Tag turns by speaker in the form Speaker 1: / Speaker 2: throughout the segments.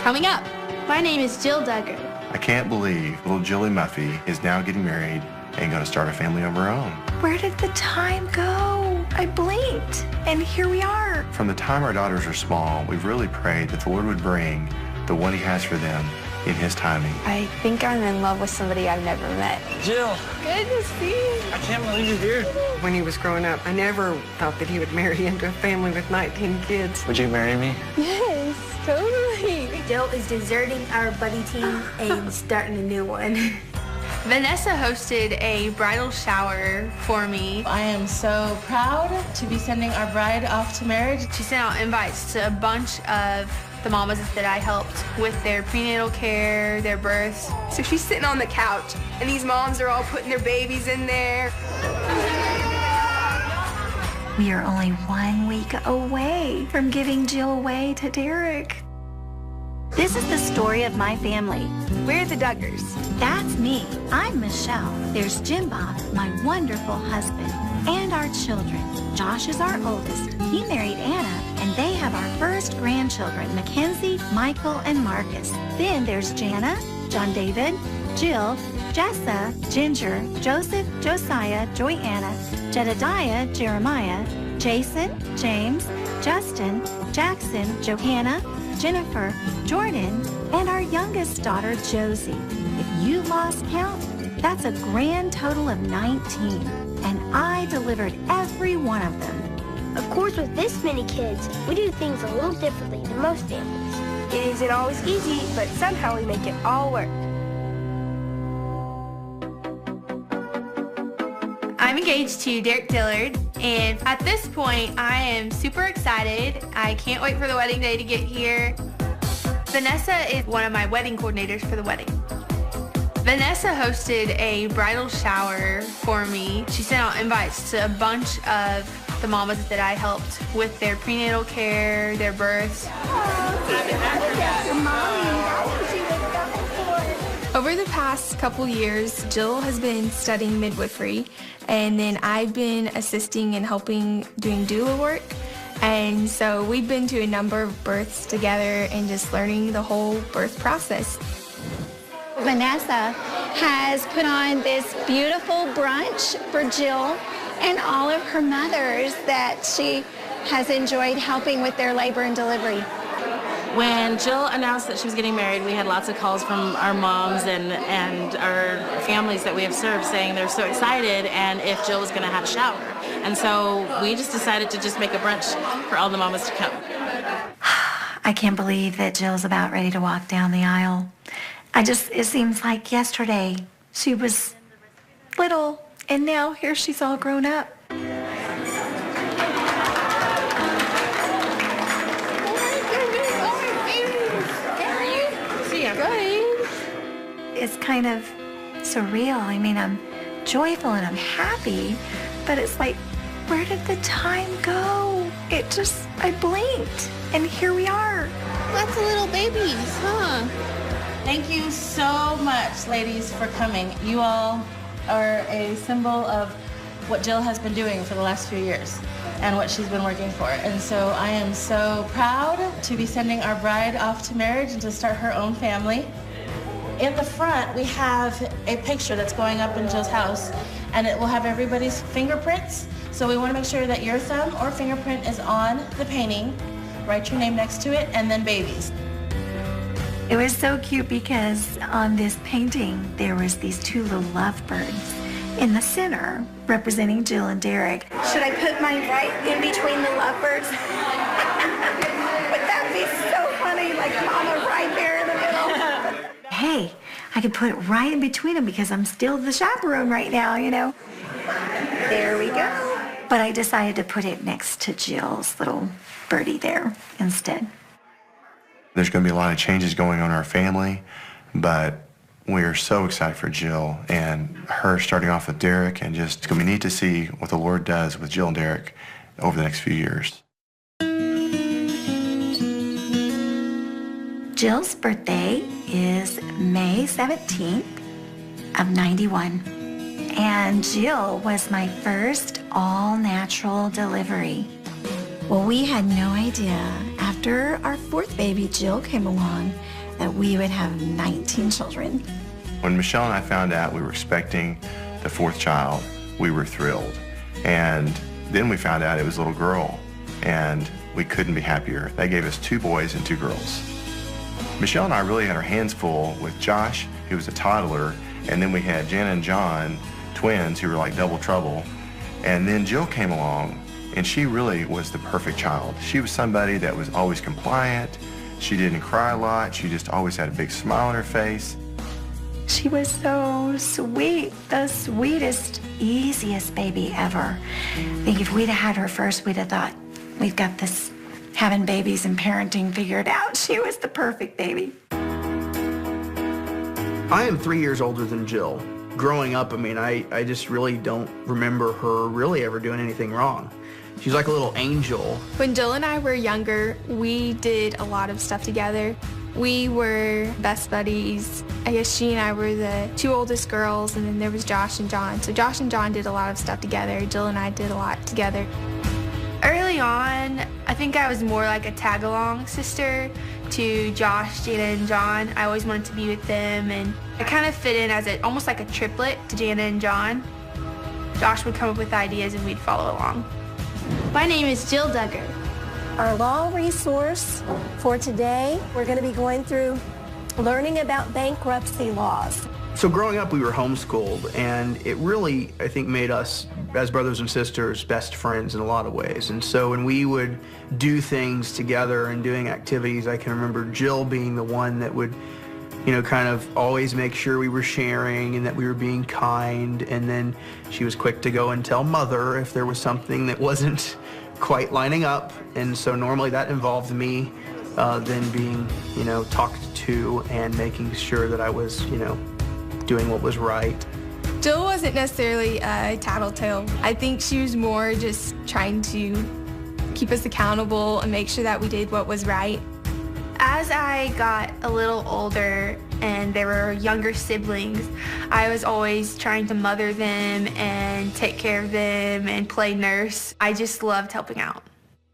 Speaker 1: coming up.
Speaker 2: My name is Jill Duggar.
Speaker 3: I can't believe little Jilly Muffy is now getting married and going to start a family of her own.
Speaker 4: Where did the time go? I blinked, and here we are.
Speaker 3: From the time our daughters are small, we've really prayed that the Lord would bring the one He has for them in His timing.
Speaker 5: I think I'm in love with somebody I've never met.
Speaker 6: Jill.
Speaker 5: Good to see you.
Speaker 6: I can't believe you're here.
Speaker 7: When he was growing up, I never thought that he would marry into a family with 19 kids.
Speaker 6: Would you marry me?
Speaker 5: Yes, totally.
Speaker 2: Jill is deserting our buddy team and starting a new one.
Speaker 1: Vanessa hosted a bridal shower for me. I am so proud to be sending our bride off to marriage. She sent out invites to a bunch of the mamas that I helped with their prenatal care, their births.
Speaker 8: So she's sitting on the couch, and these moms are all putting their babies in there.
Speaker 4: We are only 1 week away from giving Jill away to Derek. This is the story of my family.
Speaker 2: We're the Duggars.
Speaker 4: That's me. I'm Michelle. There's Jim Bob, my wonderful husband, and our children. Josh is our oldest. He married Anna, and they have our first grandchildren, Mackenzie, Michael, and Marcus. Then there's Jana, John David, Jill, Jessa, Ginger, Joseph, Josiah, Joyanna, Jedediah, Jeremiah, Jason, James, Justin, Jackson, Johanna, Jennifer, Jordan, and our youngest daughter, Josie. If you lost count, that's a grand total of 19, and I delivered every one of them.
Speaker 2: Of course, with this many kids, we do things a little differently than most families. It isn't always easy, but somehow we make it all work.
Speaker 1: I'm engaged to Derek Dillard, and at this point, I am super excited. I can't wait for the wedding day to get here. Vanessa is one of my wedding coordinators for the wedding. Vanessa hosted a bridal shower for me. She sent out invites to a bunch of the mamas that I helped with their prenatal care, their births.
Speaker 8: Over the past couple years, Jill has been studying midwifery, and then I've been assisting and helping doing doula work. And so we've been to a number of births together and just learning the whole birth process.
Speaker 9: Vanessa has put on this beautiful brunch for Jill and all of her mothers that she has enjoyed helping with their labor and delivery.
Speaker 10: When Jill announced that she was getting married, we had lots of calls from our moms and our families that we have served saying they're so excited and if Jill was going to have a shower. And so we just decided to just make a brunch for all the mamas to come.
Speaker 4: I can't believe that Jill's about ready to walk down the aisle. It seems like yesterday she was little, and now here she's all grown up. It's kind of surreal. I mean, I'm joyful and I'm happy, but it's like, where did the time go? I blinked, and here we are.
Speaker 1: Lots of little babies, huh? Thank you so much, ladies, for coming. You all are a symbol of what Jill has been doing for the last few years and what she's been working for. And so I am so proud to be sending our bride off to marriage and to start her own family. In the front, we have a picture that's going up in Jill's house, and it will have everybody's fingerprints. So we want to make sure that your thumb or fingerprint is on the painting. Write your name next to it, and then babies.
Speaker 4: It was so cute because on this painting, there was these two little lovebirds in the center representing Jill and Derek.
Speaker 2: Should I put mine right in between the lovebirds? Would that be so funny, like Mama right there in the middle?
Speaker 4: Hey, I could put it right in between them because I'm still the chaperone right now, you know. There we go. But I decided to put it next to Jill's little birdie there instead.
Speaker 3: There's going to be a lot of changes going on in our family, but we're so excited for Jill and her starting off with Derek, and just it's going to be neat to see what the Lord does with Jill and Derek over the next few years.
Speaker 4: Jill's birthday is May 17th of 91. And Jill was my first all-natural delivery. Well, we had no idea after after our fourth baby, Jill, came along, that we would have 19 children.
Speaker 3: When Michelle and I found out we were expecting the fourth child, we were thrilled. And then we found out it was a little girl, and we couldn't be happier. They gave us 2 boys and 2 girls. Michelle and I really had our hands full with Josh, who was a toddler, and then we had Jana and John, twins, who were like double trouble. And then Jill came along, and she really was the perfect child. She was somebody that was always compliant. She didn't cry a lot. She just always had a big smile on her face.
Speaker 9: She was so sweet, the sweetest, easiest baby ever. I think if we'd have had her first, we'd have thought, we've got this having babies and parenting figured out. She was the perfect baby.
Speaker 6: I am 3 years older than Jill. Growing up, I mean, I just really don't remember her really ever doing anything wrong. She's like a little angel.
Speaker 8: When Jill and I were younger, we did a lot of stuff together. We were best buddies. I guess she and I were the 2 oldest girls, and then there was Josh and John. So Josh and John did a lot of stuff together. Jill and I did a lot together. Early on, I think I was more like a tag-along sister to Josh, Jana, and John. I always wanted to be with them, and I kind of fit in as almost like a triplet to Jana and John. Josh would come up with ideas, and we'd follow along.
Speaker 11: My name is Jill Duggar.
Speaker 2: Our law resource for today, we're going to be going through learning about bankruptcy laws.
Speaker 6: So growing up, we were homeschooled, and it really, I think, made us, as brothers and sisters, best friends in a lot of ways. And so when we would do things together and doing activities, I can remember Jill being the one that would, you know, kind of always make sure we were sharing and that we were being kind. And then she was quick to go and tell Mother if there was something that wasn't quite lining up. And so normally that involved me then being, you know, talked to and making sure that I was, you know, doing what was right.
Speaker 8: Jill wasn't necessarily a tattletale. I think she was more just trying to keep us accountable and make sure that we did what was right. As I got a little older and there were younger siblings, I was always trying to mother them and take care of them and play nurse. I just loved helping out.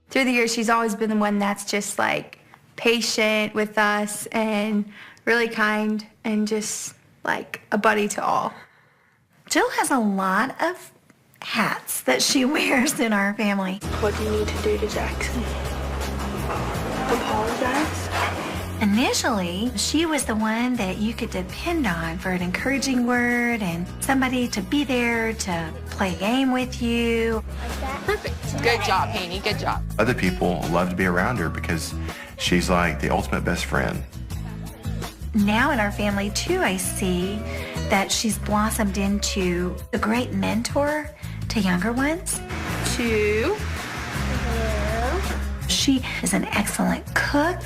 Speaker 8: Through the years, she's always been the one that's just like patient with us and really kind and just like a buddy to all.
Speaker 9: Jill has a lot of hats that she wears in our family.
Speaker 8: What do you need to do to Jackson? Apologize?
Speaker 9: Initially, she was the one that you could depend on for an encouraging word and somebody to be there to play a game with you.
Speaker 12: Perfect. Good job, Haney. Good job.
Speaker 3: Other people love to be around her because she's like the ultimate best friend.
Speaker 9: Now in our family, too, I see that she's blossomed into a great mentor to younger ones. She is an excellent cook.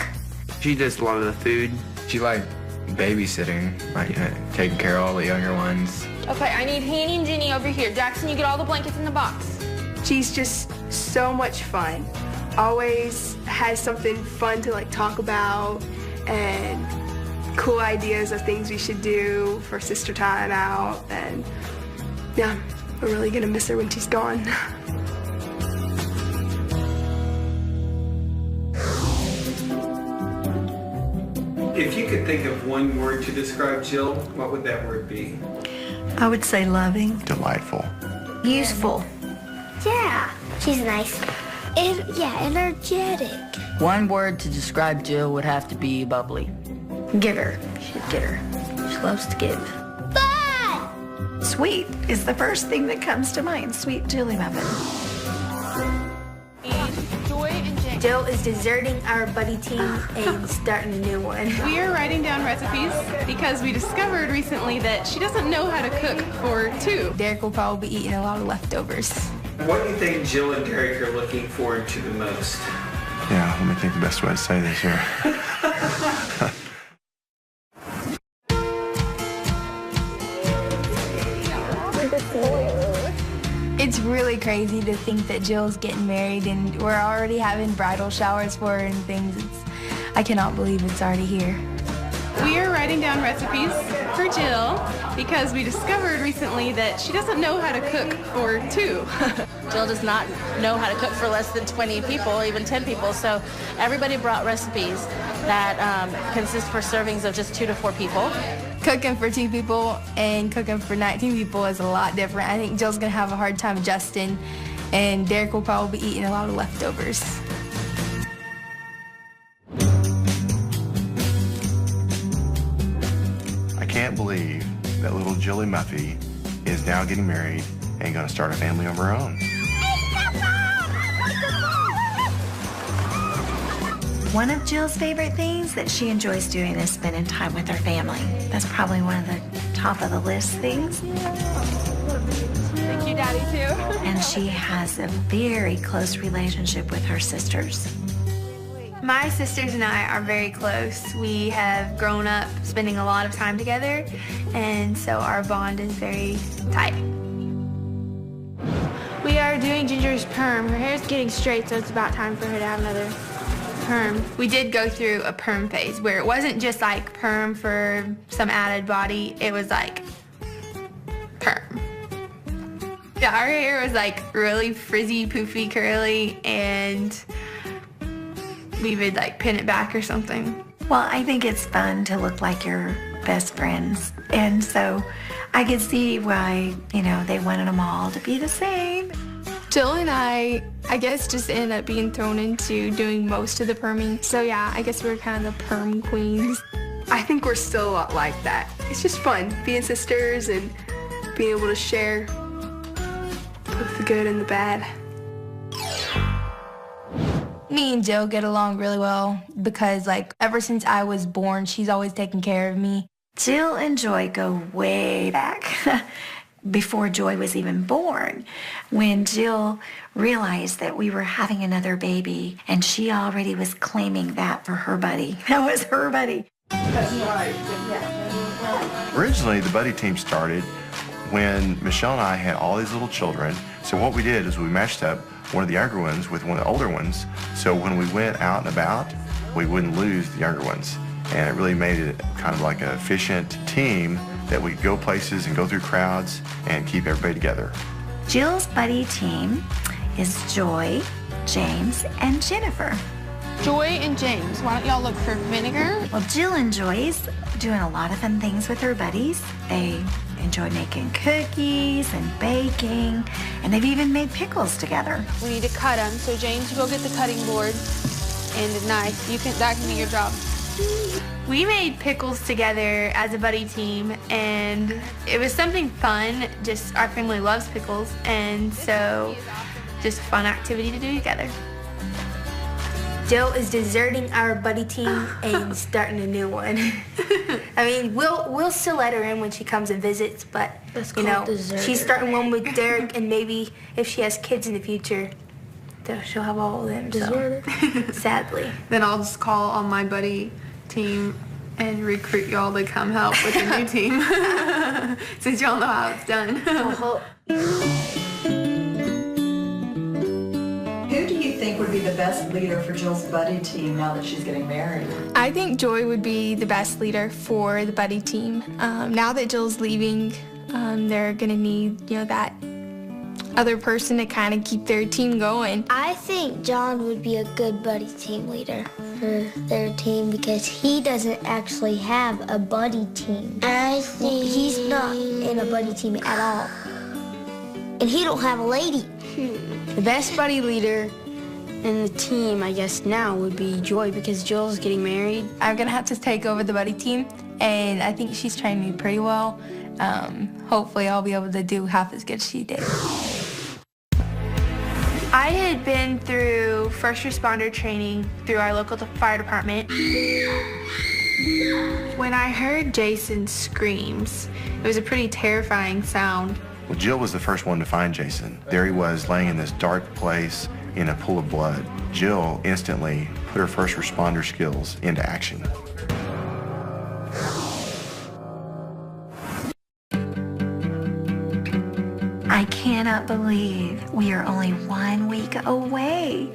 Speaker 13: She does a lot of the food. She like babysitting, like taking care of all the younger ones.
Speaker 11: Okay, I need Haney and Jenny over here. Jackson, you get all the blankets in the box.
Speaker 8: She's just so much fun. Always has something fun to like talk about and cool ideas of things we should do for sister time out. And yeah, we're really gonna miss her when she's gone.
Speaker 14: If you could think of one word to describe Jill, what would that word be?
Speaker 2: I would say loving.
Speaker 3: Delightful.
Speaker 2: Useful.
Speaker 15: Yeah, she's nice. Energetic.
Speaker 16: One word to describe Jill would have to be bubbly.
Speaker 9: Giver. She's a giver. She loves to give.
Speaker 15: Fun!
Speaker 9: Sweet is the first thing that comes to mind. Sweet Julie muffin.
Speaker 11: Jill is deserting our buddy team and starting a new one.
Speaker 17: We are writing down recipes because we discovered recently that she doesn't know how to cook for 2.
Speaker 8: Derek will probably be eating a lot of leftovers.
Speaker 14: What do you think Jill and Derek are looking forward to the most?
Speaker 3: Yeah, let me think the best way to say this here.
Speaker 8: It's really crazy to think that Jill's getting married and we're already having bridal showers for her and things. I cannot believe it's already here.
Speaker 17: We are writing down recipes for Jill because we discovered recently that she doesn't know how to cook for 2.
Speaker 10: Jill does not know how to cook for less than 20 people, even 10 people, so everybody brought recipes that consist for servings of just 2 to 4 people.
Speaker 8: Cooking for 2 people and cooking for 19 people is a lot different. I think Jill's gonna have a hard time adjusting, and Derek will probably be eating a lot of leftovers.
Speaker 3: I can't believe that little Jilly Muffy is now getting married and going to start a family of her own.
Speaker 4: One of Jill's favorite things that she enjoys doing is spending time with her family. That's probably one of the top of the list things.
Speaker 8: Thank you, Daddy, too.
Speaker 4: And she has a very close relationship with her sisters.
Speaker 8: My sisters and I are very close. We have grown up spending a lot of time together, and so our bond is very tight. We are doing Ginger's perm. Her hair's getting straight, so it's about time for her to have another perm. We did go through a perm phase where it wasn't just like perm for some added body, it was like perm. Yeah, our hair was like really frizzy, poofy, curly, and we would like pin it back or something.
Speaker 4: Well, I think it's fun to look like your best friends. And so I could see why, they wanted them all to be the same.
Speaker 8: Jill and I guess, just ended up being thrown into doing most of the perming. So yeah, I guess we're kind of the perm queens.
Speaker 7: I think we're still a lot like that. It's just fun being sisters and being able to share both the good and the bad.
Speaker 8: Me and Jill get along really well because, ever since I was born, she's always taken care of me.
Speaker 4: Jill and Joy go way back, before Joy was even born, when Jill realized that we were having another baby, and she already was claiming that for her buddy. That was her buddy.
Speaker 3: Originally, the buddy team started when Michelle and I had all these little children. So what we did is we matched up one of the younger ones with one of the older ones. So when we went out and about, we wouldn't lose the younger ones. And it really made it kind of like an efficient team that we could go places and go through crowds and keep everybody together.
Speaker 4: Jill's buddy team is Joy, James, and Jennifer.
Speaker 17: Joy and James, why don't y'all look for vinegar?
Speaker 4: Well, Jill enjoys doing a lot of fun things with her buddies. They enjoy making cookies and baking, and they've even made pickles together.
Speaker 17: We need to cut them, so James, you go get the cutting board and a knife. That can be your job.
Speaker 8: We made pickles together as a buddy team, and it was something fun. Just our family loves pickles, and so just a fun activity to do together.
Speaker 11: Jill is deserting our buddy team and starting a new one. I mean, we'll still let her in when she comes and visits, but she's starting one with Derek, and maybe if she has kids in the future, she'll have all of them. So, sadly.
Speaker 7: Then I'll just call on my buddy team and recruit y'all to come help with the new team, since y'all know how it's done.
Speaker 18: Who do you think would be the best leader for Jill's buddy team now that she's getting married?
Speaker 8: I think Joy would be the best leader for the buddy team. Now that Jill's leaving, they're gonna need, that other person to kind of keep their team going.
Speaker 15: I think John would be a good buddy team leader for their team because he doesn't actually have a buddy team. I think he's not in a buddy team at all. And he don't have a lady.
Speaker 19: The best buddy leader in the team, I guess now, would be Joy because Jill's getting married.
Speaker 8: I'm gonna have to take over the buddy team, and I think she's trained me pretty well. Hopefully I'll be able to do half as good as she did. I had been through first responder training through our local fire department. When I heard Jason's screams, it was a pretty terrifying sound.
Speaker 3: Well, Jill was the first one to find Jason. There he was, laying in this dark place in a pool of blood. Jill instantly put her first responder skills into action.
Speaker 4: I cannot believe we are only 1 week away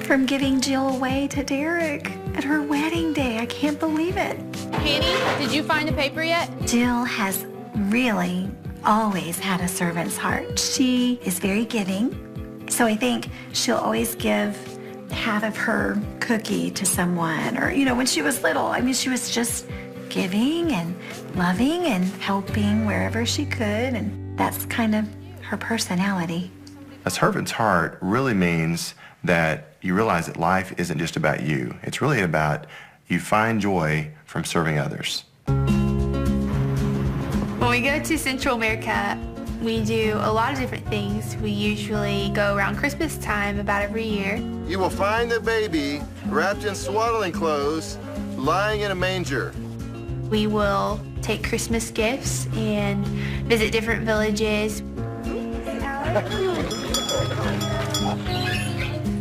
Speaker 4: from giving Jill away to Derek at her wedding day. I can't believe it.
Speaker 17: Penny, did you find the paper yet?
Speaker 4: Jill has really always had a servant's heart. She is very giving, so I think she'll always give half of her cookie to someone. Or, you know, when she was little, I mean, she was just giving and loving and helping wherever she could, and that's kind of her personality.
Speaker 3: A servant's heart really means that you realize that life isn't just about you. It's really about you find joy from serving others.
Speaker 11: When we go to Central America, we do a lot of different things. We usually go around Christmas time about every year.
Speaker 20: You will find the baby wrapped in swaddling clothes, lying in a manger.
Speaker 11: We will take Christmas gifts and visit different villages.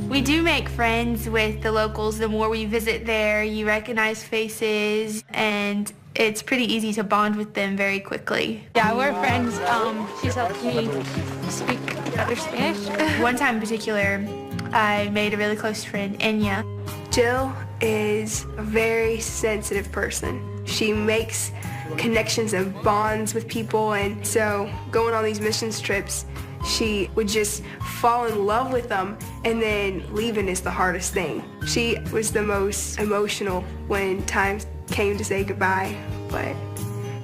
Speaker 11: We do make friends with the locals. The more we visit there, you recognize faces, and it's pretty easy to bond with them very quickly.
Speaker 8: Yeah, we're friends. She's helped me speak other Spanish.
Speaker 11: One time in particular, I made a really close friend, Enya.
Speaker 7: Jill is a very sensitive person. She makes connections and bonds with people, and so going on these missions trips, she would just fall in love with them, and then leaving is the hardest thing. She was the most emotional when times came to say goodbye, but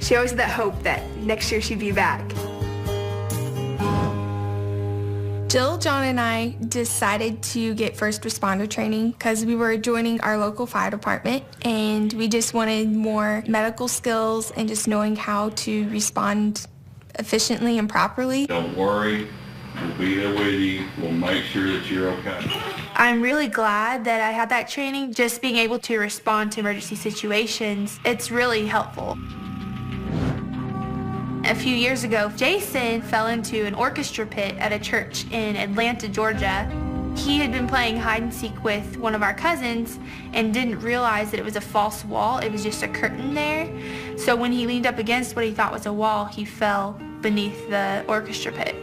Speaker 7: she always had that hope that next year she'd be back.
Speaker 8: Jill, John, and I decided to get first responder training because we were joining our local fire department, and we just wanted more medical skills and just knowing how to respond efficiently and properly.
Speaker 21: Don't worry, we'll be there with you. We'll make sure that you're okay.
Speaker 11: I'm really glad that I had that training. Just being able to respond to emergency situations, it's really helpful. A few years ago, Jason fell into an orchestra pit at a church in Atlanta, Georgia. He had been playing hide and seek with one of our cousins and didn't realize that it was a false wall. It was just a curtain there. So when he leaned up against what he thought was a wall, he fell beneath the orchestra pit.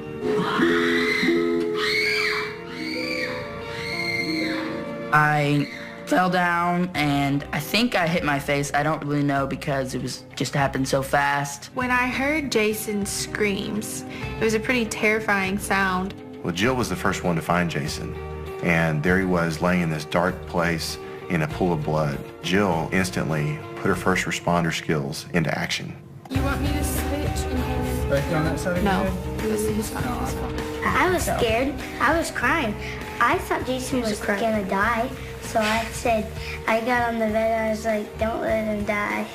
Speaker 16: I fell down and I think I hit my face. I don't really know because it was just happened so fast.
Speaker 11: When I heard Jason's screams, it was a pretty terrifying sound.
Speaker 3: Well, Jill was the first one to find Jason, and there he was laying in this dark place in a pool of blood. Jill instantly put her first responder skills into action.
Speaker 8: You want me to switch?
Speaker 6: Right on that side of
Speaker 11: No,
Speaker 6: your head?
Speaker 11: it was his fault.
Speaker 15: I was scared. I was crying. I thought Jason was gonna die. So I said, I got on the bed and I was like, don't let him die.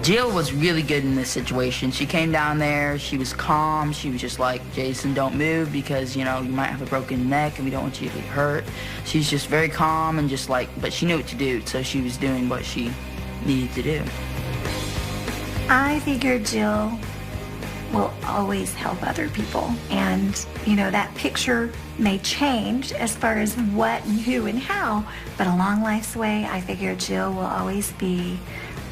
Speaker 16: Jill was really good in this situation. She came down there, she was calm, she was just like, Jason, don't move because, you know, you might have a broken neck and we don't want you to get hurt. She's just very calm and just like, but she knew what to do, so she was doing what she needed to do.
Speaker 4: I figured Jill will always help other people. And, you know, that picture may change as far as what and who and how, but along life's way, I figure Jill will always be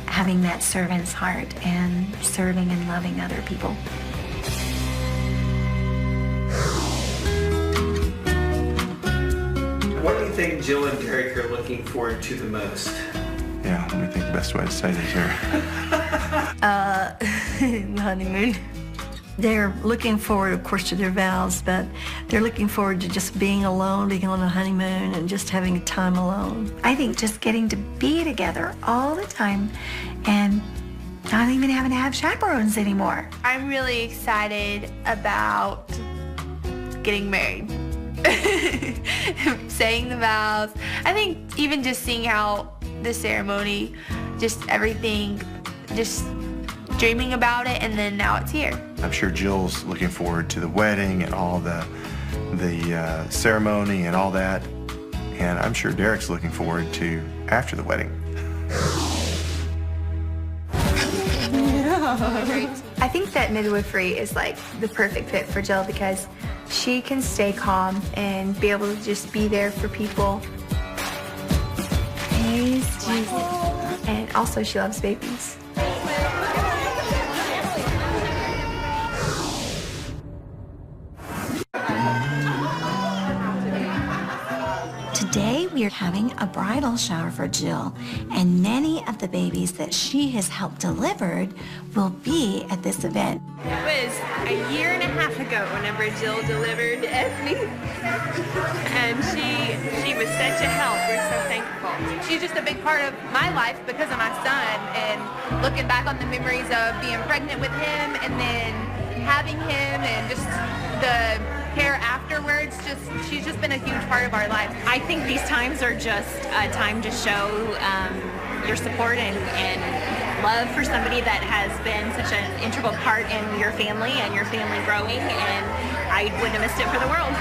Speaker 4: having that servant's heart and serving and loving other people.
Speaker 14: What do you think Jill and Derek are looking forward to the most?
Speaker 3: Yeah, let me think the best way to say this here.
Speaker 2: The honeymoon. They're looking forward, of course, to their vows, but they're looking forward to just being alone, being on a honeymoon, and just having time alone.
Speaker 4: I think just getting to be together all the time and not even having to have chaperones anymore.
Speaker 11: I'm really excited about getting married. Saying the vows. I think even just seeing how the ceremony, just everything, just dreaming about it, and then now it's here.
Speaker 3: I'm sure Jill's looking forward to the wedding and all the ceremony and all that. And I'm sure Derek's looking forward to after the wedding.
Speaker 11: I think that midwifery is like the perfect fit for Jill because she can stay calm and be able to just be there for people. Praise Jesus. And also she loves babies.
Speaker 4: Today we are they're having a bridal shower for Jill, and many of the babies that she has helped delivered will be at this event.
Speaker 17: It was a year and a half ago whenever Jill delivered Effie, and she was such a help. We're so thankful. She's just a big part of my life because of my son, and looking back on the memories of being pregnant with him and then having him and just the care afterwards, she's just been a huge part of our life.
Speaker 5: I think these times are just a time to show your support and love for somebody that has been such an integral part in your family and your family growing, and I wouldn't have missed it for the world.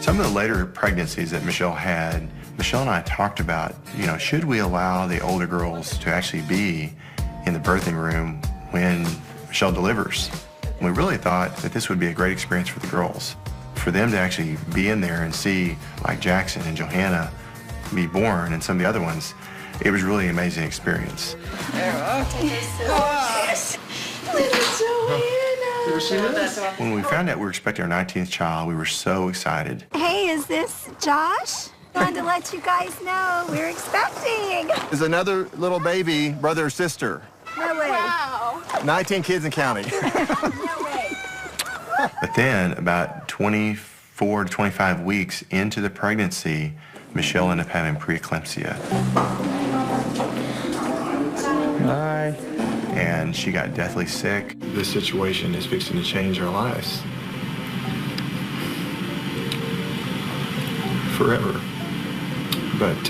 Speaker 3: Some of the later pregnancies that Michelle had, Michelle and I talked about, should we allow the older girls to actually be in the birthing room when Michelle delivers? We really thought that this would be a great experience for the girls. For them to actually be in there and see, like Jackson and Johanna, be born, and some of the other ones, it was really an amazing experience. When we found out we were expecting our 19th child, we were so excited.
Speaker 4: Hey, is this Josh? Wanted to let you guys know we're expecting.
Speaker 20: Is another little baby brother or sister?
Speaker 4: No way. Wow.
Speaker 20: 19 kids and counting.
Speaker 4: No way.
Speaker 3: But then, about 24 to 25 weeks into the pregnancy, Michelle ended up having preeclampsia.
Speaker 13: Bye.
Speaker 3: And she got deathly sick. This situation is fixing to change our lives. Forever. But,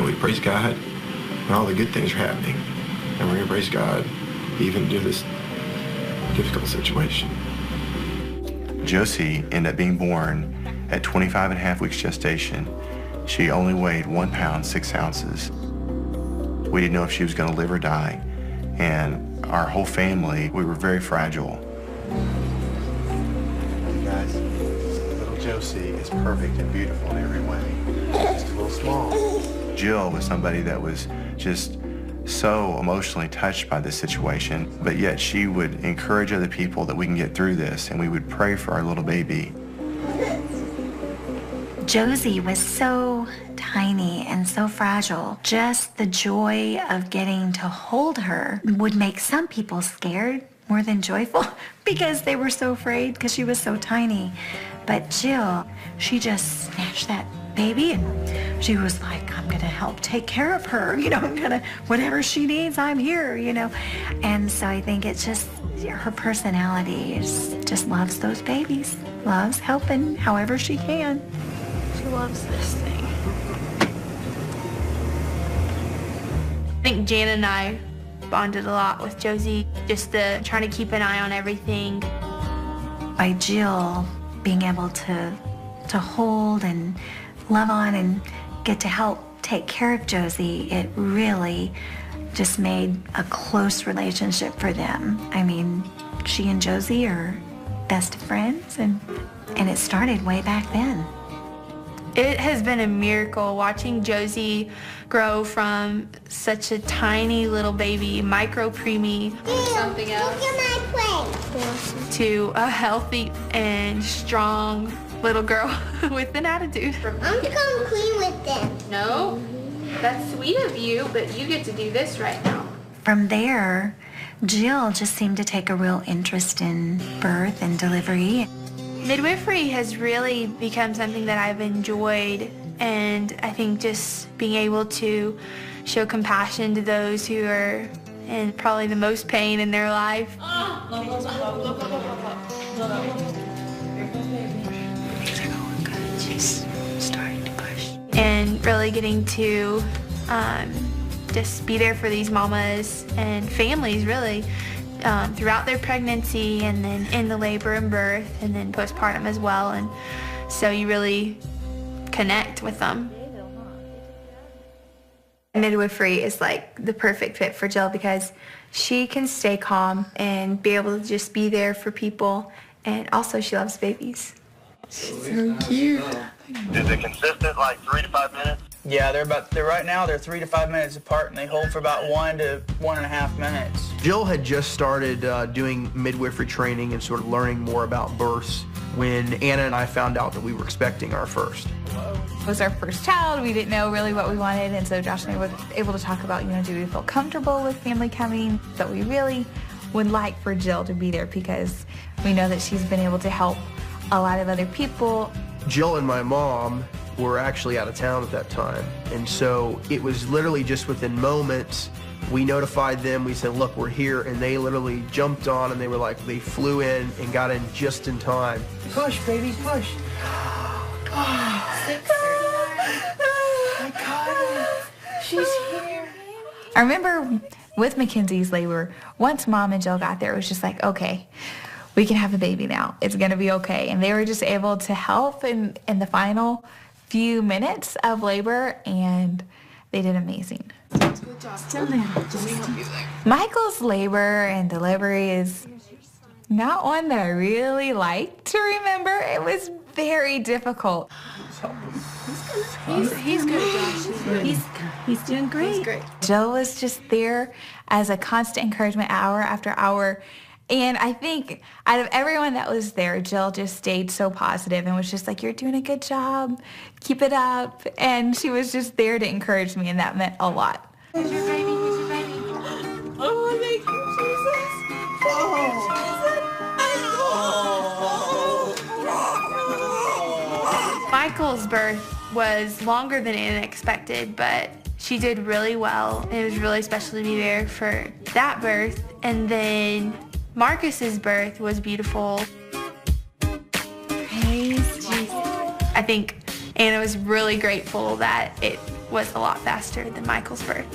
Speaker 3: we praise God when all the good things are happening. And we're going to praise God even through this difficult situation. Josie ended up being born at 25 and a half weeks gestation. She only weighed 1 pound, 6 ounces. We didn't know if she was going to live or die. And our whole family, we were very fragile. You guys, little Josie is perfect and beautiful in every way. Just a little small. Jill was somebody that was just so emotionally touched by this situation, but yet she would encourage other people that we can get through this, and we would pray for our little baby.
Speaker 4: Josie was so tiny and so fragile. Just the joy of getting to hold her would make some people scared more than joyful because they were so afraid because she was so tiny. But Jill, she just snatched that baby and she was like, I'm gonna help take care of her, I'm gonna, whatever she needs, I'm here, And so I think it's just, her personality just loves those babies, loves helping however she can.
Speaker 8: She loves this thing. I think Jan and I bonded a lot with Josie, just trying to keep an eye on everything.
Speaker 4: By Jill being able to hold and love on and get to help take care of Josie, it really just made a close relationship for them. I mean, she and Josie are best friends, and it started way back then.
Speaker 8: It has been a miracle watching Josie grow from such a tiny little baby, micro preemie,
Speaker 15: Something else. Look at my plate.
Speaker 8: To a healthy and strong little girl with an attitude.
Speaker 15: I'm gonna come clean with them.
Speaker 8: No, that's sweet of you, but you get to do this right now.
Speaker 4: From there, Jill just seemed to take a real interest in birth and delivery.
Speaker 8: Midwifery has really become something that I've enjoyed, and I think just being able to show compassion to those who are in probably the most pain in their life. She's starting to push. And really getting to just be there for these mamas and families, really, throughout their pregnancy and then in the labor and birth and then postpartum as well. And so you really connect with them. Midwifery is like the perfect fit for Jill because she can stay calm and be able to just be there for people. And also she loves babies. She's so cute.
Speaker 20: Is it consistent, like 3 to 5 minutes?
Speaker 1: Yeah, they're right now they're 3 to 5 minutes apart, and they hold for about 1 to 1.5 minutes.
Speaker 6: Jill had just started doing midwifery training and sort of learning more about births when Anna and I found out that we were expecting our first.
Speaker 22: It was our first child. We didn't know really what we wanted, and so Josh and I were able to talk about, do we feel comfortable with family coming? But we really would like for Jill to be there because we know that she's been able to help a lot of other people.
Speaker 6: Jill and my mom were actually out of town at that time, and so it was literally just within moments. We notified them, we said, look, we're here, and they literally jumped on, and they flew in and got in just in time.
Speaker 1: Push, baby, push.
Speaker 22: 6:39. I got it. She's here. I remember with Mackenzie's labor, once Mom and Jill got there, it was just like, okay, we can have a baby now. It's going to be okay. And they were just able to help in the final few minutes of labor, and they did amazing.
Speaker 8: Good job. Still there.
Speaker 22: Michael's labor and delivery is not one that I really like to remember. It was very difficult.
Speaker 8: He's good, Josh. He's doing great. He's great.
Speaker 22: Jill was just there as a constant encouragement hour after hour. And I think out of everyone that was there, Jill just stayed so positive and was just like, you're doing a good job. Keep it up. And she was just there to encourage me, and that meant a lot.
Speaker 8: Here's your baby. Here's your baby.
Speaker 22: Oh, thank you, Jesus.
Speaker 7: Michael's birth was longer than Anna expected, but she did really well. It was really special to be there for that birth. And then Marcus's birth was beautiful. Praise Jesus. I think Anna was really grateful that it was a lot faster than Michael's birth.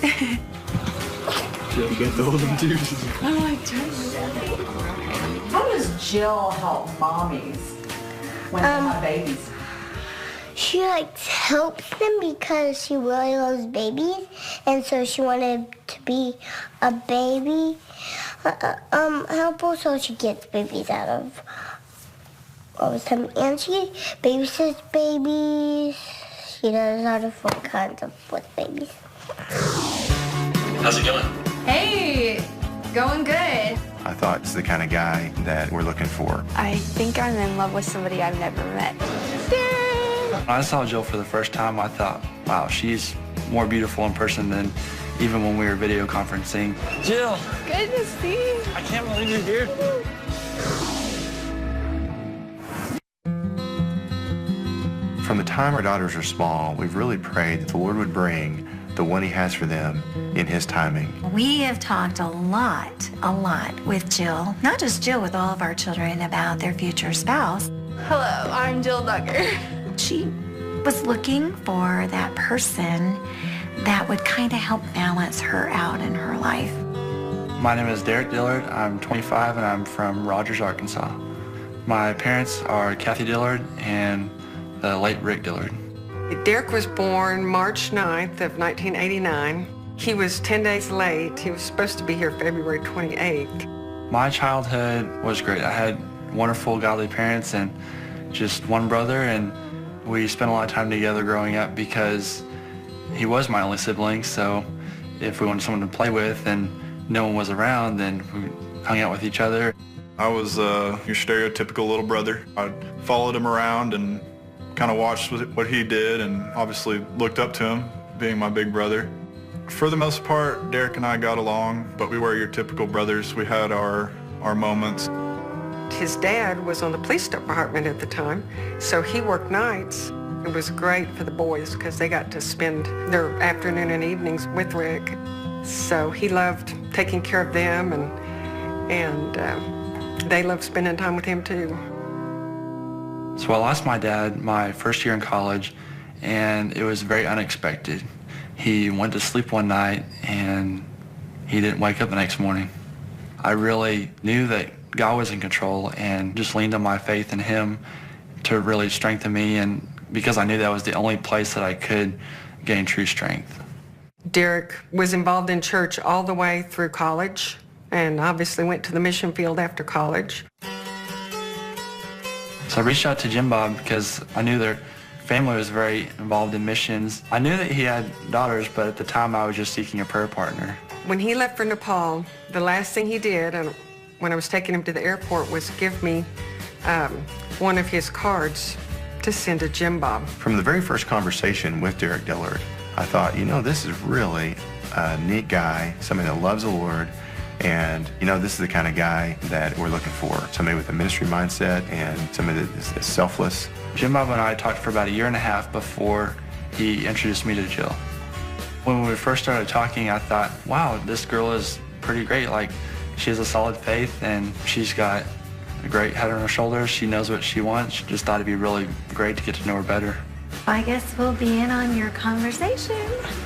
Speaker 3: You get the older dudes.
Speaker 22: I like
Speaker 18: How does Jill help mommies when they have babies?
Speaker 15: She helps them because she really loves babies, and so she wanted to be a baby helper, so she gets babies out of all the time. And she babysits babies. She does all different kinds of with babies.
Speaker 23: How's it going?
Speaker 7: Hey, going good.
Speaker 3: I thought it's the kind of guy that we're looking for.
Speaker 19: I think I'm in love with somebody I've never met.
Speaker 24: When I saw Jill for the first time, I thought, wow, she's more beautiful in person than even when we were video conferencing. Jill!
Speaker 7: Good to see you.
Speaker 24: I can't believe you're here.
Speaker 3: From the time our daughters are small, we've really prayed that the Lord would bring the one He has for them in His timing.
Speaker 4: We have talked a lot with Jill, not just Jill, with all of our children about their future spouse.
Speaker 7: Hello, I'm Jill Duggar.
Speaker 4: She was looking for that person that would kind of help balance her out in her life.
Speaker 24: My name is Derek Dillard. I'm 25 and I'm from Rogers, Arkansas. My parents are Kathy Dillard and the late Rick Dillard.
Speaker 25: Derek was born March 9th of 1989. He was 10 days late. He was supposed to be here February 28th.
Speaker 24: My childhood was great. I had wonderful, godly parents and just one brother, and we spent a lot of time together growing up because he was my only sibling, so if we wanted someone to play with and no one was around, then we hung out with each other.
Speaker 26: I was your stereotypical little brother. I followed him around and kind of watched what he did and obviously looked up to him, being my big brother. For the most part, Derek and I got along, but we were your typical brothers. We had our moments.
Speaker 25: His dad was on the police department at the time, so he worked nights. It was great for the boys because they got to spend their afternoon and evenings with Rick. So he loved taking care of them, and they loved spending time with him too.
Speaker 24: So I lost my dad my first year in college, and it was very unexpected. He went to sleep one night, and he didn't wake up the next morning. I really knew that God was in control and just leaned on my faith in Him to really strengthen me, and because I knew that was the only place that I could gain true strength.
Speaker 25: Derek was involved in church all the way through college and obviously went to the mission field after college.
Speaker 24: So I reached out to Jim Bob because I knew there family was very involved in missions. I knew that he had daughters, but at the time I was just seeking a prayer partner.
Speaker 25: When he left for Nepal, the last thing he did, and when I was taking him to the airport, was give me one of his cards to send to Jim Bob.
Speaker 3: From the very first conversation with Derek Dillard, I thought, you know, this is really a neat guy, somebody that loves the Lord, and, you know, this is the kind of guy that we're looking for, somebody with a ministry mindset and somebody that is selfless.
Speaker 24: Jim Bob and I talked for about 1.5 years before he introduced me to Jill. When we first started talking, I thought, wow, this girl is pretty great. Like, she has a solid faith, and she's got a great head on her shoulders. She knows what she wants. Just thought it'd be really great to get to know her better.
Speaker 4: I guess we'll be in on your conversation.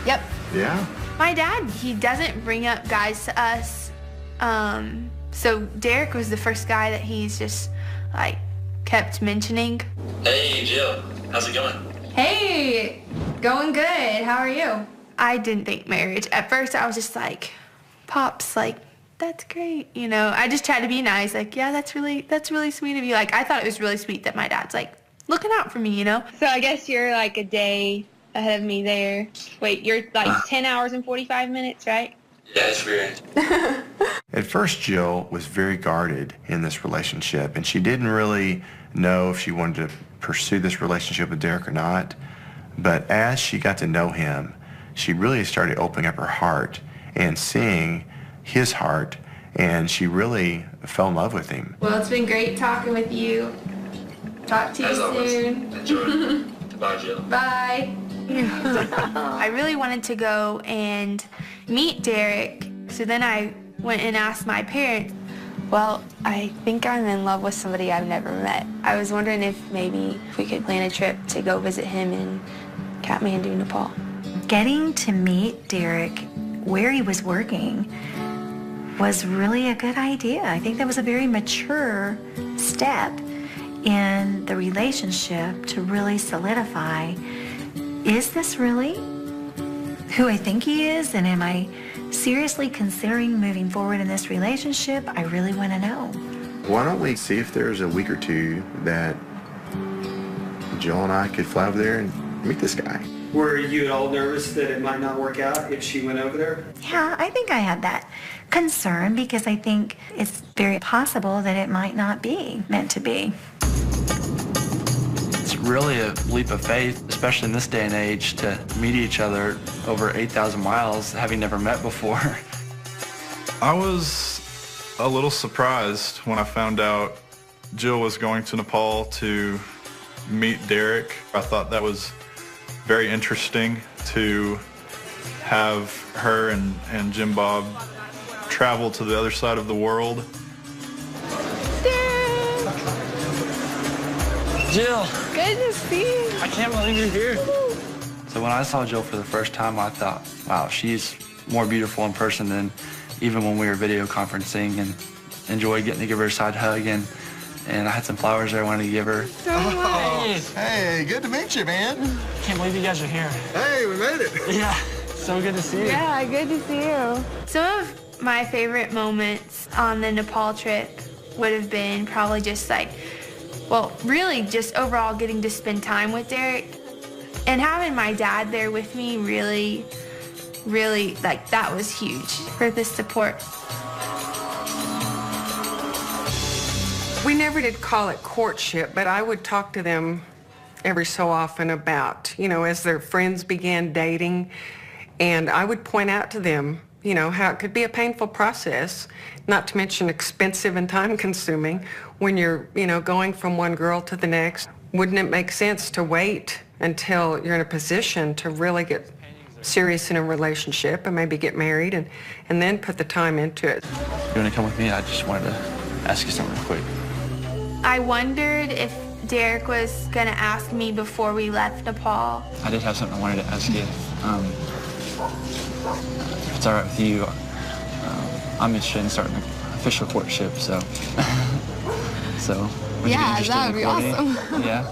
Speaker 8: Yep.
Speaker 3: Yeah.
Speaker 8: My dad, he doesn't bring up guys to us. So Derek was the first guy that he's just like kept mentioning.
Speaker 24: Hey, Jill. How's it going?
Speaker 8: Hey, going good. How are you? I didn't think marriage. At first I was just like, Pops, like, that's great. You know, I just tried to be nice. Like, yeah, that's really sweet of you. Like, I thought it was really sweet that my dad's like looking out for me, you know?
Speaker 17: So I guess you're like a day ahead of me there. Wait, you're like 10 hours and 45 minutes, right?
Speaker 24: Yeah, it's weird.
Speaker 3: At first, Jill was very guarded in this relationship, and she didn't really know if she wanted to pursue this relationship with Derek or not. But as she got to know him, she really started opening up her heart and seeing his heart, and she really fell in love with him.
Speaker 8: Well, it's been great talking with you. Talk to you soon.
Speaker 24: Enjoy. Goodbye, Jill.
Speaker 8: Bye. I really wanted to go and meet Derek, so then I went and asked my parents. Well, I think I'm in love with somebody I've never met. I was wondering if maybe we could plan a trip to go visit him in Kathmandu, Nepal.
Speaker 4: Getting to meet Derek where he was working was really a good idea. I think that was a very mature step in the relationship to really solidify, is this really who I think he is, and am I seriously considering moving forward in this relationship? I really want to know.
Speaker 3: Why don't we see if there's a week or two that Jill and I could fly over there and meet this guy?
Speaker 14: Were you at all nervous that it might not work out if she went over there?
Speaker 4: Yeah, I think I had that concern because I think it's very possible that it might not be meant to be.
Speaker 24: It's really a leap of faith, especially in this day and age, to meet each other over 8,000 miles, having never met before.
Speaker 26: I was a little surprised when I found out Jill was going to Nepal to meet Derek. I thought that was very interesting to have her and Jim Bob travel to the other side of the world.
Speaker 24: Jill!
Speaker 8: Good to see you.
Speaker 24: I can't believe you're here. So when I saw Jill for the first time, I thought, wow, she's more beautiful in person than even when we were video conferencing, and enjoyed getting to give her a side hug, and I had some flowers there I wanted to give her.
Speaker 20: Hey, good to meet you, man.
Speaker 24: Can't believe you guys are here.
Speaker 20: Hey, we made it.
Speaker 24: Yeah, so good to see you.
Speaker 8: Yeah, good to see you. Some of my favorite moments on the Nepal trip would have been probably just like, well, really just overall getting to spend time with Derek. And having my dad there with me really, like, that was huge for the support.
Speaker 25: We never did call it courtship, but I would talk to them every so often about, you know, as their friends began dating, and I would point out to them, you know, how it could be a painful process, not to mention expensive and time-consuming when you're, you know, going from one girl to the next. Wouldn't it make sense to wait until you're in a position to really get serious in a relationship and maybe get married and then put the time into it?
Speaker 24: You want to come with me? I just wanted to ask you something real quick.
Speaker 8: I wondered if Derek was going to ask me before we left Nepal.
Speaker 24: I did have something I wanted to ask you. If it's all right with you, I'm interested in starting an official courtship, so. Would you be interested
Speaker 8: that
Speaker 24: in
Speaker 8: would be
Speaker 24: courting?
Speaker 8: awesome.
Speaker 24: Yeah.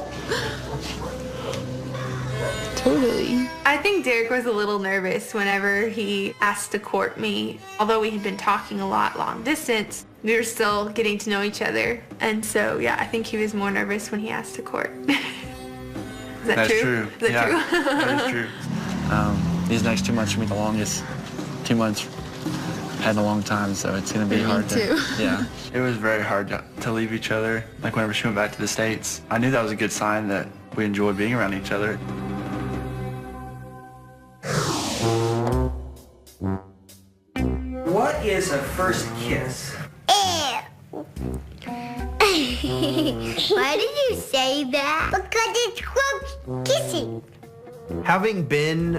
Speaker 8: Totally. I think Derek was a little nervous whenever he asked to court me. Although we had been talking a lot long distance, we were still getting to know each other. And so, yeah, I think he was more nervous when he asked to court.
Speaker 17: Is that
Speaker 24: That's
Speaker 17: true?
Speaker 24: true.
Speaker 17: Is that
Speaker 24: Yeah,
Speaker 17: true?
Speaker 24: that is true. These next 2 months will be the longest 2 months I've had in a long time, so it's going to be
Speaker 17: Me
Speaker 24: hard
Speaker 17: too.
Speaker 24: Yeah. It was very hard to leave each other. Like whenever she went back to the States, I knew that was a good sign that we enjoyed being around each other.
Speaker 9: What is a first kiss?
Speaker 15: Why did you say that? Because it's close kissing.
Speaker 6: Having been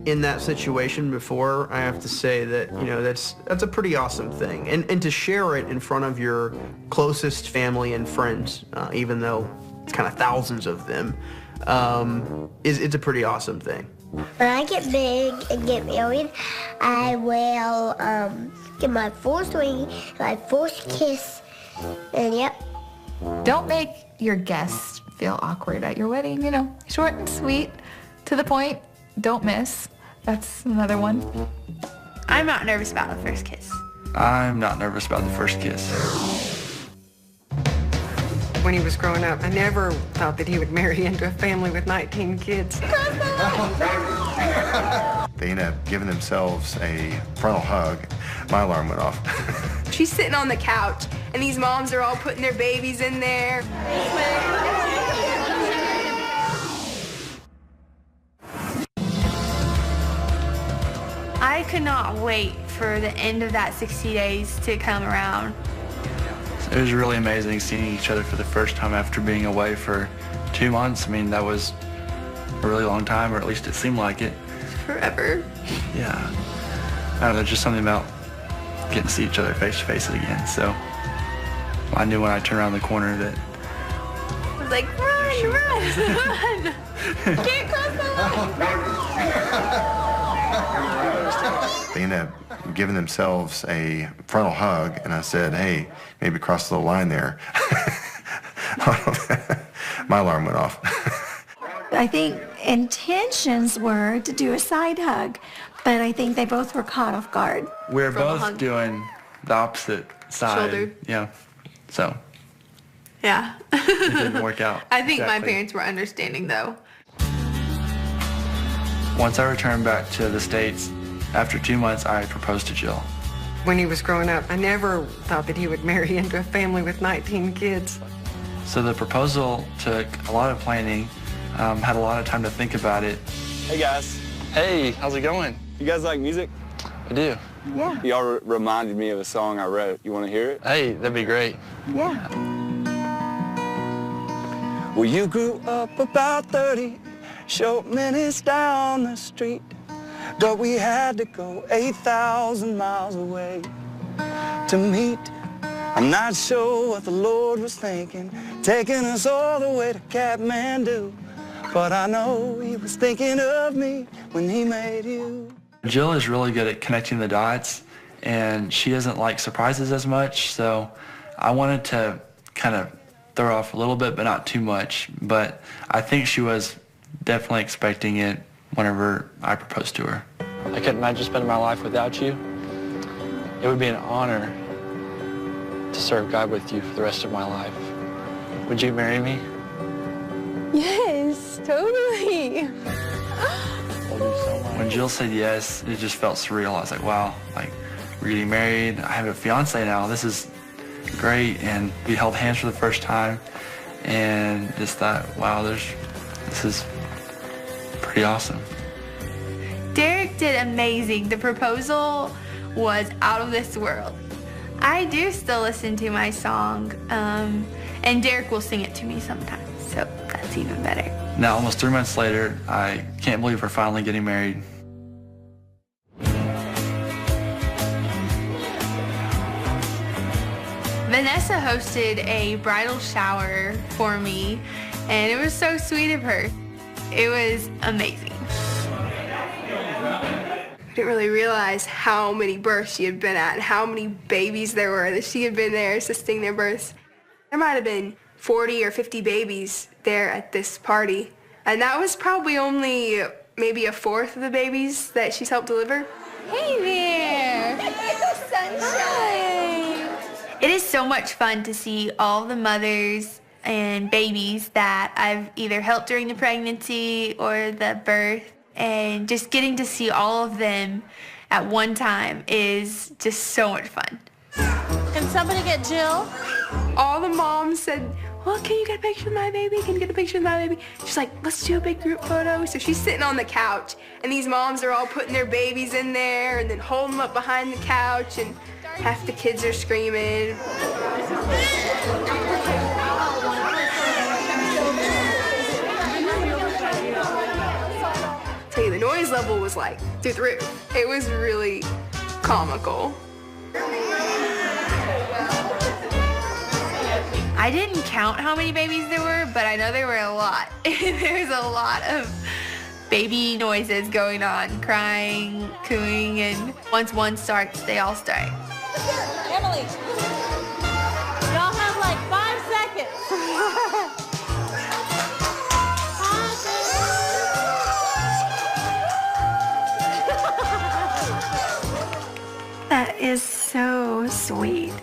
Speaker 6: in that situation before, I have to say that, you know, that's a pretty awesome thing. And to share it in front of your closest family and friends, even though it's kind of thousands of them, it's a pretty awesome thing.
Speaker 15: When I get big and get married, I will get my first ring, my first kiss, and yep.
Speaker 22: Don't make your guests feel awkward at your wedding, you know, short and sweet, to the point, don't miss. That's another one.
Speaker 17: I'm not nervous about the first kiss.
Speaker 24: I'm not nervous about the first kiss.
Speaker 25: When he was growing up, I never thought that he would marry into a family with 19 kids.
Speaker 3: They end up giving themselves a frontal hug. My alarm went off.
Speaker 7: She's sitting on the couch, and these moms are all putting their babies in there.
Speaker 17: I could not wait for the end of that 60 days to come around.
Speaker 24: It was really amazing seeing each other for the first time after being away for 2 months. I mean, that was a really long time, or at least it seemed like it.
Speaker 17: Forever.
Speaker 24: Yeah. I don't know, just something about getting to see each other face to face again. So I knew when I turned around the corner that
Speaker 17: I was like, run, run, run. Can't cross the line.
Speaker 3: They end up giving themselves a frontal hug, and I said, hey, maybe cross the line there. My alarm went off.
Speaker 2: I think intentions were to do a side hug, but I think they both were caught off guard.
Speaker 24: we're
Speaker 17: From a
Speaker 24: both
Speaker 17: hug.
Speaker 24: doing the opposite side.
Speaker 17: Shoulder.
Speaker 24: Yeah. So
Speaker 17: Yeah.
Speaker 24: it didn't work out.
Speaker 17: I think my
Speaker 24: exactly.
Speaker 17: parents were understanding though.
Speaker 24: Once I returned back to the States, after 2 months, I proposed to Jill.
Speaker 25: When he was growing up, I never thought that he would marry into a family with 19 kids.
Speaker 24: So the proposal took a lot of planning, had a lot of time to think about it.
Speaker 10: Hey guys.
Speaker 24: Hey, how's it going?
Speaker 10: You guys like music?
Speaker 24: I do.
Speaker 2: Yeah.
Speaker 10: Y'all reminded me of a song I wrote. You want to hear it?
Speaker 24: Hey, that'd be great.
Speaker 2: Yeah.
Speaker 10: Well, you grew up about 30 short minutes down the street, but we had to go 8,000 miles away to meet. I'm not sure what the Lord was thinking, taking us all the way to Kathmandu, but I know he was thinking of me when he made you.
Speaker 24: Jill is really good at connecting the dots, and she doesn't like surprises as much, so I wanted to kind of throw her off a little bit, but not too much. But I think she was definitely expecting it whenever I proposed to her. I couldn't imagine spending my life without you. It would be an honor to serve God with you for the rest of my life. Would you marry me?
Speaker 17: Yes, totally.
Speaker 24: When Jill said yes, it just felt surreal. I was like, wow, like we're getting married. I have a fiance now. This is great. And we held hands for the first time and just thought, wow, this is pretty awesome.
Speaker 17: Derek did amazing. The proposal was out of this world. I do still listen to my song, and Derek will sing it to me sometimes, so that's even better.
Speaker 24: Now, almost 3 months later, I can't believe we're finally getting married.
Speaker 17: Vanessa hosted a bridal shower for me, and it was so sweet of her. It was amazing.
Speaker 7: I didn't really realize how many births she had been at and how many babies there were that she had been there assisting their births. There might have been 40 or 50 babies there at this party, and that was probably only maybe a fourth of the babies that she's helped deliver.
Speaker 17: Hey there! Sunshine! It is so much fun to see all the mothers
Speaker 8: and babies that I've either helped during the pregnancy or the birth, and just getting to see all of them at one time is just so much fun.
Speaker 17: Can somebody get Jill?
Speaker 7: All the moms said, well, can you get a picture of my baby? Can you get a picture of my baby? She's like, let's do a big group photo. So she's sitting on the couch, and these moms are all putting their babies in there and then holding them up behind the couch, and half the kids are screaming. Tell you, the noise level was like through the roof. It was really comical.
Speaker 8: I didn't count how many babies there were, but I know there were a lot. There's a lot of baby noises going on, crying, cooing, and once one starts, they all start.
Speaker 17: Emily, y'all have like 5 seconds.
Speaker 2: That is so sweet.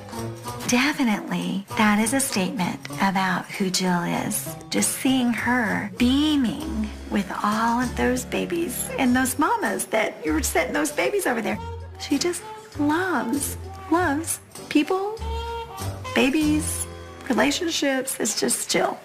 Speaker 2: Definitely, that is a statement about who Jill is. Just seeing her beaming with all of those babies and those mamas that you were setting those babies over there. She just loves people, babies, relationships. It's just Jill.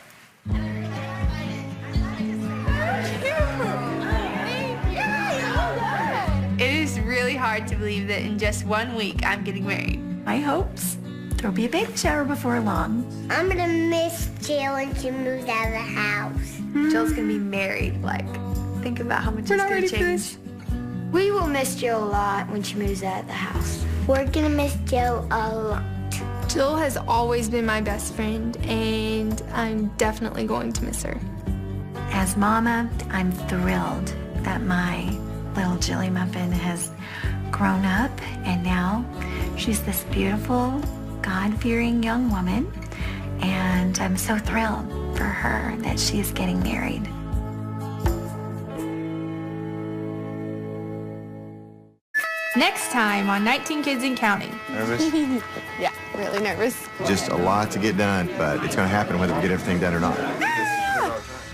Speaker 8: It is really hard to believe that in just 1 week I'm getting married.
Speaker 2: My hopes, there'll be a baby shower before long.
Speaker 15: I'm gonna miss Jill when she moves out of the house.
Speaker 8: Jill's gonna be married. Like, think about how much it's gonna change.
Speaker 19: We will miss Jill a lot when she moves out of the house.
Speaker 15: We're gonna miss Jill a lot.
Speaker 8: Jill has always been my best friend, and I'm definitely going to miss her.
Speaker 2: As Mama, I'm thrilled that my little Jilly Muffin has grown up, and now she's this beautiful, God-fearing young woman, and I'm so thrilled for her that she is getting married.
Speaker 8: Next time on 19 Kids and Counting.
Speaker 20: Nervous?
Speaker 8: Yeah, really nervous.
Speaker 20: Just a lot to get done, but it's going to happen whether we get everything done or not.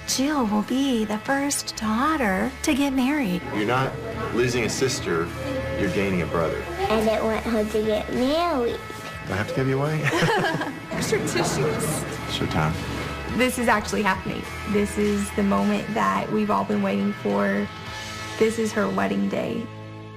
Speaker 2: Jill will be the first daughter to get married.
Speaker 20: You're not losing a sister, you're gaining a brother.
Speaker 15: I don't want her to get married.
Speaker 20: Do I have to give you away?
Speaker 8: Extra tissues.
Speaker 20: It's your time.
Speaker 8: This is actually happening. This is the moment that we've all been waiting for. This is her wedding day.